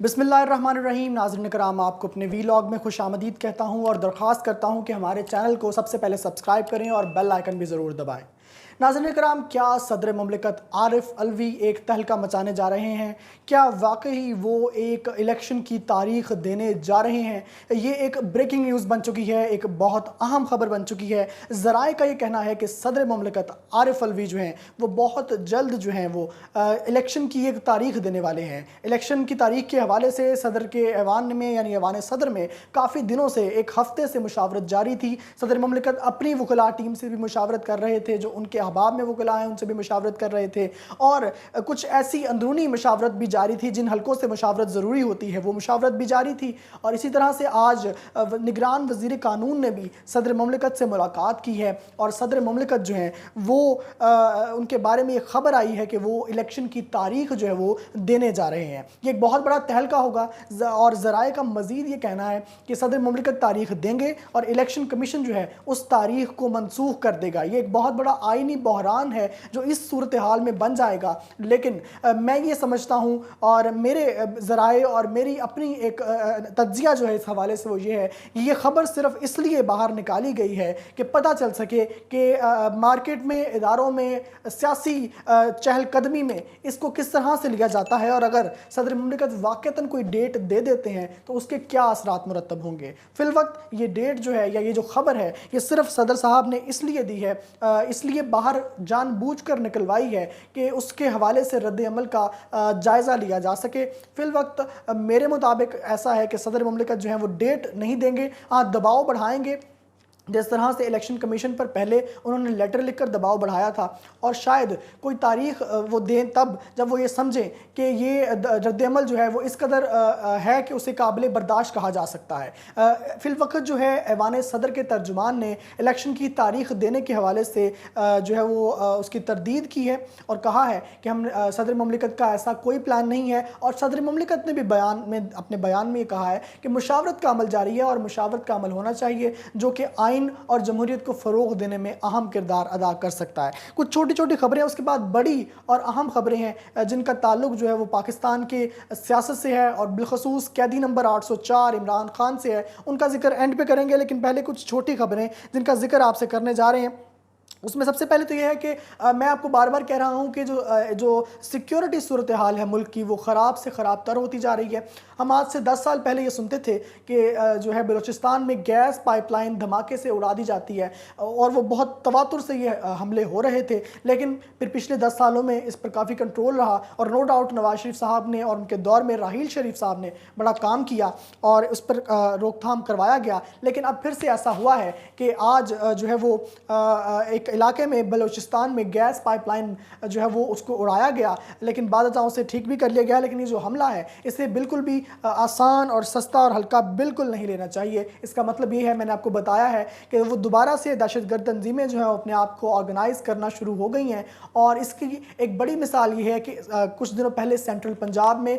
बिस्मिल्लाहिर्रहमानिर्रहीम। नाज़रीन कराम, आपको अपने वीलॉग में खुश आमदीद कहता हूँ और दरख्वास्त करता हूँ कि हमारे चैनल को सबसे पहले सब्सक्राइब करें और बेल आइकन भी ज़रूर दबाएं। नाज़रीन कराम, क्या सदर ममलिकत आरिफ अलवी एक तहलका मचाने जा रहे हैं? क्या वाकई वो एक इलेक्शन की तारीख देने जा रहे हैं? ये एक ब्रेकिंग न्यूज़ बन चुकी है, एक बहुत अहम खबर बन चुकी है। ज़राए का ये कहना है कि सदर ममलिकत आरिफ अलवी जो हैं वो बहुत जल्द जो हैं वो इलेक्शन की एक तारीख देने वाले हैं। इलेक्शन की तारीख के हवाले से सदर के ऐवान में यानी ऐवान सदर में काफ़ी दिनों से, एक हफ्ते से मुशावरत जारी थी। सदर ममलिकत अपनी वकला टीम से भी मुशावरत कर रहे थे, जो उनके अहबाब में वकला हैं उनसे भी मुशावरत कर रहे थे, और कुछ ऐसी अंदरूनी मुशावरत भी जारी थी। जिन हलकों से मुशावरत ज़रूरी होती है वो मुशावरत भी जारी थी। और इसी तरह से आज निगरान वज़ीर कानून ने भी सदर ममलिकत से मुलाकात की है और सदर ममलिकत जो हैं वो उनके बारे में एक ख़बर आई है कि वो इलेक्शन की तारीख जो है वो देने जा रहे हैं। ये एक बहुत बड़ा तहलका होगा और ज़राए का मज़ीद ये कहना है कि सदर ममलिकत तारीख देंगे और इलेक्शन कमीशन जो है उस तारीख को मनसूख कर देगा। ये एक बहुत बड़ा आइनी बहरान है जो इस सूरत हाल में बन जाएगा। लेकिन मैं ये समझता हूँ और मेरे ज़राए और मेरी अपनी एक तज्जिया जो है इस हवाले से वो ये है कि ये ख़बर सिर्फ इसलिए बाहर निकाली गई है कि पता चल सके कि मार्केट में, इदारों में, सियासी चहलकदमी में इसको किस तरह से लिया जाता है, और अगर सदर ममलिकत वाक़तन कोई डेट दे देते हैं तो उसके क्या असरात मुरतब होंगे। फ़िलवक्त ये डेट जो है या ये जो ख़बर है ये सिर्फ सदर साहब ने इसलिए दी है, इसलिए बाहर जानबूझकर निकलवाई है कि उसके हवाले से रद्द अमल का जायज़ा लिया जा सके। फ़िलवक्त मेरे मुताबिक ऐसा है कि सदर ममलिकत जो है वो डेट नहीं देंगे, हाँ दबाव बढ़ाएंगे। जिस तरह से इलेक्शन कमीशन पर पहले उन्होंने लेटर लिखकर दबाव बढ़ाया था, और शायद कोई तारीख वो दें तब जब वो ये समझें कि ये रद्दअमल जो है वो इस कदर है कि उसे काबिल बर्दाश्त कहा जा सकता है। फ़िलवक्त जो है ऐवान सदर के तर्जुमान ने इलेक्शन की तारीख देने के हवाले से जो है वो उसकी तरदीद की है और कहा है कि हम सदर ममलिकत का ऐसा कोई प्लान नहीं है। और सदर ममलिकत ने भी अपने बयान में ये कहा है कि मुशावरत का अमल जारी है और मुशावरत का अमल होना चाहिए जो कि आइन और जमहूरियत को फ़रोग़ देने में अहम किरदार अदा कर सकता है। कुछ छोटी छोटी खबरें, उसके बाद बड़ी और अहम खबरें हैं जिनका ताल्लुक जो है वो पाकिस्तान के सियासत से है और बिलखसूस कैदी नंबर 804 इमरान खान से है। उनका जिक्र एंड पे करेंगे, लेकिन पहले कुछ छोटी खबरें जिनका जिक्र आपसे करने जा रहे हैं। उसमें सबसे पहले तो ये है कि मैं आपको बार बार कह रहा हूँ कि जो सिक्योरिटी सूरत हाल है मुल्क की वो ख़राब से ख़राब तर होती जा रही है। हम आज से 10 साल पहले ये सुनते थे कि जो है बलूचिस्तान में गैस पाइपलाइन धमाके से उड़ा दी जाती है और वो बहुत तवातुर से ये हमले हो रहे थे, लेकिन फिर पिछले 10 सालों में इस पर काफ़ी कंट्रोल रहा और नो डाउट नवाज शरीफ साहब ने और उनके दौर में राहील शरीफ साहब ने बड़ा काम किया और उस पर रोकथाम करवाया गया। लेकिन अब फिर से ऐसा हुआ है कि आज जो है वो एक इलाके में बलूचिस्तान में गैस पाइपलाइन जो है वो उसको उड़ाया गया, लेकिन बाद अताओं से ठीक भी कर लिया गया। लेकिन ये जो हमला है इसे बिल्कुल भी आसान और सस्ता और हल्का बिल्कुल नहीं लेना चाहिए। इसका मतलब ये है, मैंने आपको बताया है कि वो दोबारा से दहशतगर्द तंजीमें जो है अपने आप को ऑर्गेनाइज़ करना शुरू हो गई हैं। और इसकी एक बड़ी मिसाल ये है कि कुछ दिनों पहले सेंट्रल पंजाब में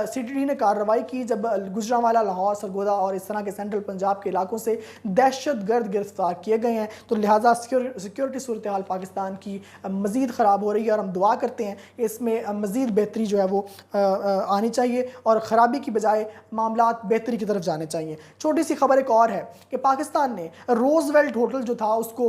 CTD ने कार्रवाई की जब गुजरांवाला, लाहौर, सरगोदा और इस तरह के सेंट्रल पंजाब के इलाकों से दहशतगर्द गिरफ्तार किए गए हैं। तो लिहाजा सिक्योरिटी सूरत हाल पाकिस्तान की मज़ीद ख़राब हो रही है और हम दुआ करते हैं कि इसमें मज़ीद बेहतरी जो है वो आनी चाहिए और ख़राबी की बजाय मामलात बेहतरी की तरफ जाने चाहिए। छोटी सी खबर एक और है कि पाकिस्तान ने रोज़वेल्ट होटल जो था उसको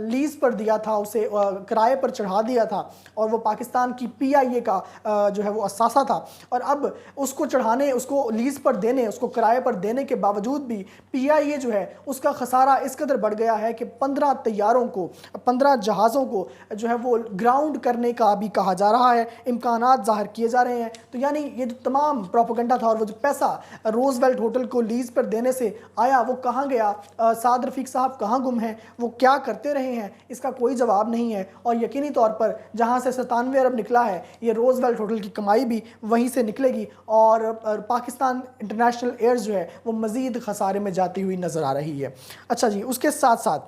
लीज़ पर दिया था, उसे किराए पर चढ़ा दिया था और वो पाकिस्तान की PIA का जो है वो असासा था। और अब उसको चढ़ाने, उसको लीज़ पर देने, उसको किराए पर देने के बावजूद भी PIA जो है उसका खसारा इस कदर बढ़ गया है कि 15 तैयारों को, 15 जहाज़ों को जो है वो ग्राउंड करने का भी कहा जा रहा है, इम्कानात ज़ाहिर किए जा रहे हैं। तो यानी ये जो तमाम प्रोपेगेंडा था और वो जो पैसा रोज़वेल्ट होटल को लीज़ पर देने से आया वो कहाँ गया, साद रफ़ीक साहब कहाँ गुम हैं, वो क्या करते रहे हैं, इसका कोई जवाब नहीं है। और यकीनी तौर पर जहाँ से 97 अरब निकला है ये रोज़वेल्ट होटल की कमाई भी वहीं से निकलेगी और पाकिस्तान इंटरनेशनल एयर्स जो है वो मज़ीद खसारे में जाती हुई नज़र आ रही है। अच्छा जी, उसके साथ साथ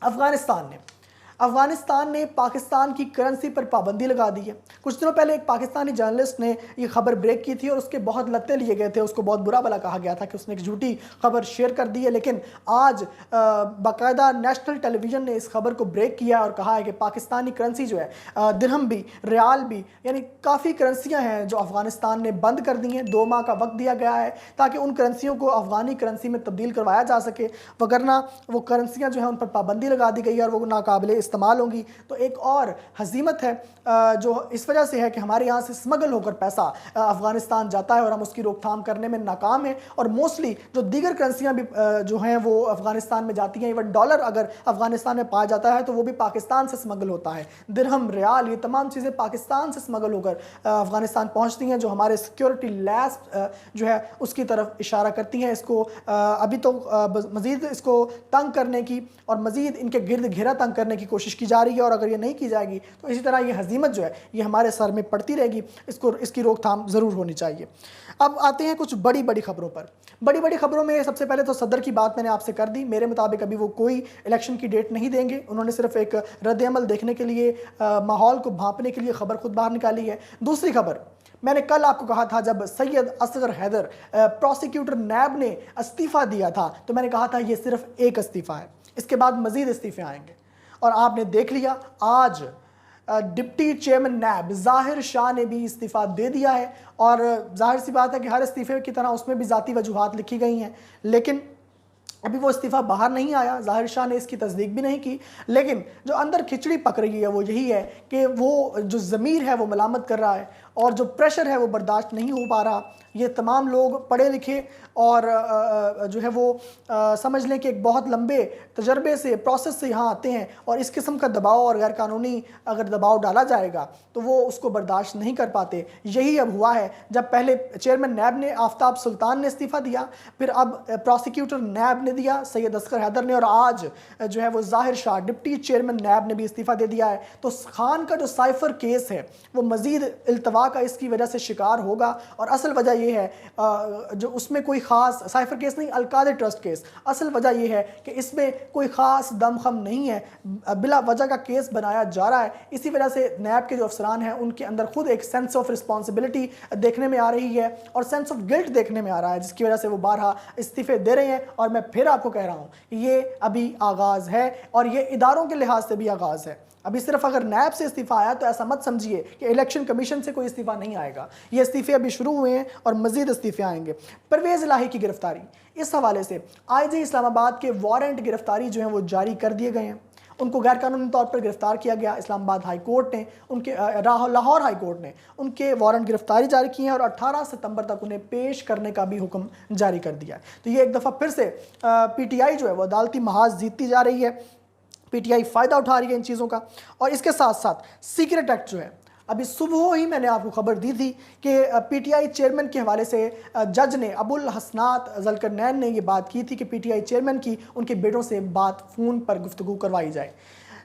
अफ़गानिस्तान ने अफगानिस्तान ने पाकिस्तान की करेंसी पर पाबंदी लगा दी है। कुछ दिनों पहले एक पाकिस्तानी जर्नलिस्ट ने ये खबर ब्रेक की थी और उसके बहुत लत्ते लिए गए थे, उसको बहुत बुरा भला कहा गया था कि उसने एक झूठी खबर शेयर कर दी है। लेकिन आज बाकायदा नेशनल टेलीविज़न ने इस खबर को ब्रेक किया और कहा है कि पाकिस्तानी करेंसी जो है, दिरहम भी, रियाल भी, यानी काफ़ी करेंसियाँ हैं जो अफगानिस्तान ने बंद कर दी हैं। 2 माह का वक्त दिया गया है ताकि उन करेंसियों को अफगानी करेंसी में तब्दील करवाया जा सके, वगरना वो करेंसियाँ जो हैं उन पर पाबंदी लगा दी गई है और वो नाकाबिले इस्तेमाल होंगी। तो एक और हजीमत है जो इस वजह से है कि हमारे यहाँ से स्मगल होकर पैसा अफगानिस्तान जाता है और हम उसकी रोकथाम करने में नाकाम हैं। और मोस्टली जो दीगर करेंसियाँ भी जो हैं वो अफगानिस्तान में जाती हैं। इवन डॉलर अगर अफगानिस्तान में पाया जाता है तो वो भी पाकिस्तान से स्मगल होता है। दिरहम, रियाल, ये तमाम चीज़ें पाकिस्तान से स्मगल होकर अफगानिस्तान पहुँचती हैं, जो हमारे सिक्योरिटी लैस जो है उसकी तरफ इशारा करती हैं। इसको अभी तो मज़ीद इसको तंग करने की और मज़ीद इनके गिर्द घेरा तंग करने की कोशिश की जा रही है। और अगर ये नहीं की जाएगी तो इसी तरह ये हजीमत जो है ये हमारे सर में पड़ती रहेगी। इसकी रोकथाम ज़रूर होनी चाहिए। अब आते हैं कुछ बड़ी बड़ी खबरों पर। बड़ी बड़ी खबरों में सबसे पहले तो सदर की बात मैंने आपसे कर दी। मेरे मुताबिक अभी वो कोई इलेक्शन की डेट नहीं देंगे। उन्होंने सिर्फ एक रद्द-ए-अमल देखने के लिए, माहौल को भांपने के लिए खबर खुद बाहर निकाली है। दूसरी खबर, मैंने कल आपको कहा था जब सैयद असगर हैदर प्रोसिक्यूटर नैब ने इस्तीफ़ा दिया था तो मैंने कहा था ये सिर्फ एक इस्तीफ़ा है, इसके बाद मज़ीद इस्तीफ़े आएंगे। और आपने देख लिया, आज डिप्टी चेयरमैन नैब ज़ाहिर शाह ने भी इस्तीफ़ा दे दिया है। और जाहिर सी बात है कि हर इस्तीफ़े की तरह उसमें भी ज़ाती वजूहात लिखी गई हैं, लेकिन अभी वो इस्तीफ़ा बाहर नहीं आया। ज़ाहिर शाह ने इसकी तस्दीक भी नहीं की। लेकिन जो अंदर खिचड़ी पक रही है वो यही है कि वो जो ज़मीर है वो मलामत कर रहा है और जो प्रेशर है वो बर्दाश्त नहीं हो पा रहा। ये तमाम लोग पढ़े लिखे और जो है वो समझ लें कि एक बहुत लंबे तजर्बे से, प्रोसेस से यहाँ आते हैं और इस किस्म का दबाव और गैर कानूनी अगर दबाव डाला जाएगा तो वो उसको बर्दाश्त नहीं कर पाते। यही अब हुआ है। जब पहले चेयरमैन नैब ने आफ्ताब सुल्तान ने इस्तीफ़ा दिया, फिर अब प्रोसिक्यूटर नैब ने दिया सैयद असगर हैदर ने, और आज जो है वो ज़ाहिर शाह डिप्टी चेयरमैन नैब ने भी इस्तीफ़ा दे दिया है। तो खान का जो साइफर केस है वो मज़ीद इल्तवा का इसकी वजह से शिकार होगा। और असल वजह यह है जो उसमें कोई ख़ास साइफर केस नहीं, अलकादे ट्रस्ट केस, असल वजह यह है कि इसमें कोई ख़ास दमखम नहीं है, बिला वजह का केस बनाया जा रहा है। इसी वजह से नैब के जो अफसरान हैं उनके अंदर खुद एक सेंस ऑफ रिस्पॉन्सिबिलिटी देखने में आ रही है और सेंस ऑफ गिल्ट देखने में आ रहा है, जिसकी वजह से वो बारहा इस्तीफ़े दे रहे हैं। और मैं फिर आपको कह रहा हूँ कि ये अभी आगाज़ है और ये इदारों के लिहाज से भी आगाज़ है। अभी सिर्फ अगर नैब से इस्तीफ़ा आया तो ऐसा मत समझिए कि इलेक्शन कमीशन से कोई इस्तीफ़ा नहीं आएगा। ये इस्तीफ़े अभी शुरू हुए हैं और मज़ीद इस्तीफ़े आएंगे। परवेज़ इलाही की गिरफ्तारी, इस हवाले से आईजी इस्लामाबाद के वारंट गिरफ्तारी जो हैं वो जारी कर दिए गए हैं। उनको गैर कानूनी तौर पर गिरफ्तार किया गया। इस्लामाबाद हाई कोर्ट ने उनके लाहौर हाई कोर्ट ने उनके वारंट गिरफ्तारी जारी किए हैं और 18 सितंबर तक उन्हें पेश करने का भी हुक्म जारी कर दिया है। तो ये एक दफ़ा फिर से पीटीआई जो है वो अदालती महाज जीतती जा रही है। पीटीआई फ़ायदा उठा रही है इन चीज़ों का। और इसके साथ साथ सीक्रेट एक्ट जो है, अभी सुबह ही मैंने आपको खबर दी थी कि पीटीआई चेयरमैन के हवाले से जज ने, अबुल हसनात ज़ुल्करनैन ने ये बात की थी कि पीटीआई चेयरमैन की उनके बेटों से बात फ़ोन पर गुफ्तगू करवाई जाए।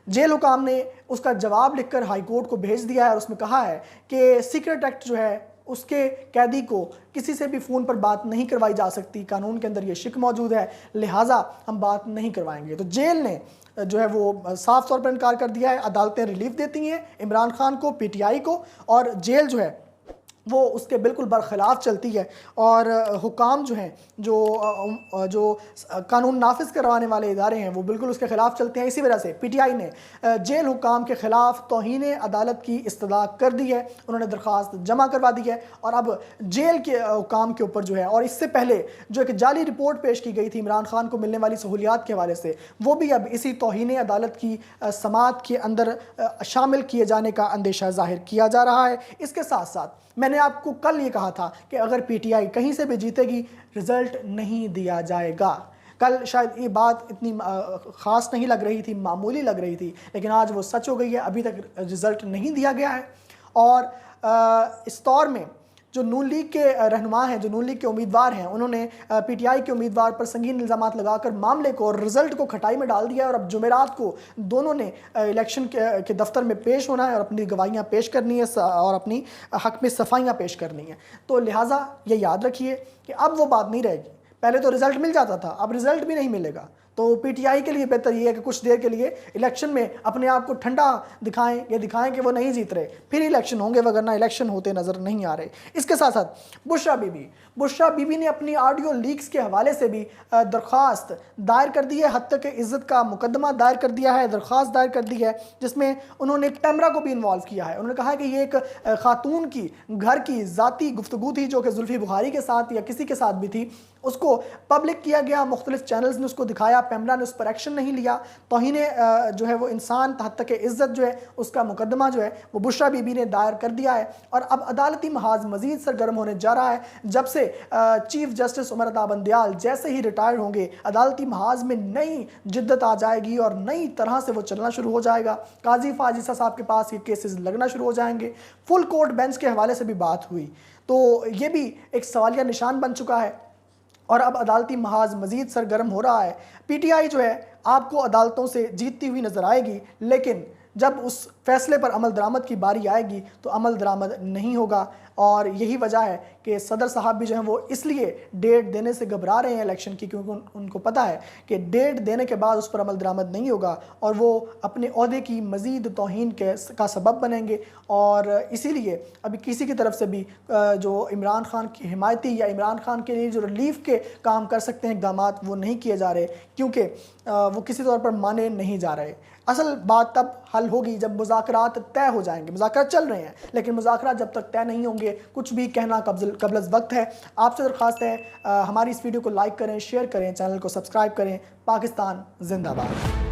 जेल हुकाम ने उसका जवाब लिखकर हाई कोर्ट को भेज दिया है और उसमें कहा है कि सीक्रेट एक्ट जो है उसके कैदी को किसी से भी फ़ोन पर बात नहीं करवाई जा सकती, कानून के अंदर ये शिक मौजूद है, लिहाजा हम बात नहीं करवाएंगे। तो जेल ने जो है वो साफ तौर पर इनकार कर दिया है। अदालतें रिलीफ देती हैं इमरान खान को, पीटीआई को, और जेल जो है वो उसके बिल्कुल बरखिलाफ़ चलती है। और हुकाम जो हैं, जो कानून नाफिज करवाने वाले इदारे हैं, वो बिल्कुल उसके ख़िलाफ़ चलते हैं। इसी वजह से पीटीआई ने जेल हुकाम के ख़िलाफ़ तौहीन अदालत की इस्तदा कर दी है। उन्होंने दरख्वास्त जमा करवा दी है और अब जेल के हुकाम के ऊपर जो है, और इससे पहले जो एक जाली रिपोर्ट पेश की गई थी इमरान खान को मिलने वाली सहूलियात के हवाले से, वो भी अब इसी तौहीन अदालत की समाअत के अंदर शामिल किए जाने का अंदेशा ज़ाहिर किया जा रहा है। इसके साथ साथ मैंने आपको कल ये कहा था कि अगर पीटीआई कहीं से भी जीतेगी रिज़ल्ट नहीं दिया जाएगा। कल शायद ये बात इतनी ख़ास नहीं लग रही थी, मामूली लग रही थी, लेकिन आज वो सच हो गई है। अभी तक रिज़ल्ट नहीं दिया गया है। और इस दौर में जो नून लीग के रहनुमा हैं, जो नून लीग के उम्मीदवार हैं, उन्होंने पीटीआई के उम्मीदवार पर संगीन इल्ज़ामात लगाकर मामले को और रिज़ल्ट को खटाई में डाल दिया है। और अब जुमेरात को दोनों ने इलेक्शन के दफ्तर में पेश होना है और अपनी गवाहियाँ पेश करनी है और अपनी हक़ में सफाइयाँ पेश करनी है। तो लिहाजा ये याद रखिए कि अब वो बात नहीं रहेगी। पहले तो रिज़ल्ट मिल जाता था, अब रिज़ल्ट भी नहीं मिलेगा। तो पीटीआई के लिए बेहतर ये है कि कुछ देर के लिए इलेक्शन में अपने आप को ठंडा दिखाएं, ये दिखाएं कि वो नहीं जीत रहे, फिर इलेक्शन होंगे, वगरना इलेक्शन होते नज़र नहीं आ रहे। इसके साथ साथ बुशरा बीबी ने अपनी ऑडियो लीक्स के हवाले से भी दरख्वास्त दायर कर दी है, हत्या के इज़्ज़त का मुकदमा दायर कर दिया है, दरख्वास्त दायर कर दी है, जिसमें उन्होंने एक पैमरा को भी इन्वॉल्व किया है। उन्होंने कहा है कि ये एक खातून की घर की ज़ाती गुफ्तगू थी जो कि जुल्फ़ी बुखारी के साथ या किसी के साथ भी थी, उसको पब्लिक किया गया, मुख्तलिफ चैनल्स ने उसको दिखाया, पैमरा ने उस पर एक्शन नहीं लिया, तौहीन जो है वो इंसान तहत के इज़्ज़त जो है उसका मुकदमा जो है वो बुशरा बीबी ने दायर कर दिया है। और अब अदालती महाज मज़ीद सरगर्म होने जा रहा है। जब से चीफ जस्टिस उमर अता बंदयाल जैसे ही रिटायर होंगे, अदालती महाज में नई जिद्दत आ जाएगी और नई तरह से वो चलना शुरू हो जाएगा। काजी फाजिसा साहब के पास ये केसेस लगना शुरू हो जाएंगे। फुल कोर्ट बेंच के हवाले से भी बात हुई, तो ये भी एक सवालिया निशान बन चुका है और अब अदालती महाज मज़ीद सरगर्म हो रहा है। पीटीआई जो है आपको अदालतों से जीतती हुई नज़र आएगी, लेकिन जब उस फैसले पर अमल दरामद की बारी आएगी तो अमल दरामद नहीं होगा। और यही वजह है कि सदर साहब भी जो हैं वो इसलिए डेट देने से घबरा रहे हैं इलेक्शन की, क्योंकि उनको पता है कि डेट देने के बाद उस पर अमल दरामद नहीं होगा और वो अपने ओहदे की मज़ीद तौहीन का सबब बनेंगे। और इसीलिए अभी किसी की तरफ से भी जो इमरान खान की हिमायती या इमरान खान के लिए जो रिलीफ के काम कर सकते हैं इक़दाम, वो नहीं किए जा रहे, क्योंकि वो किसी तौर पर माने नहीं जा रहे। असल बात तब हल होगी जब मुज़ाकरात तय हो जाएंगे। मुज़ाकरात चल रहे हैं, लेकिन मुज़ाकरात जब तक तय नहीं होंगे कुछ भी कहना कब्ल वक्त है। आपसे दरख्वास्त है हमारी इस वीडियो को लाइक करें, शेयर करें, चैनल को सब्सक्राइब करें। पाकिस्तान जिंदाबाद।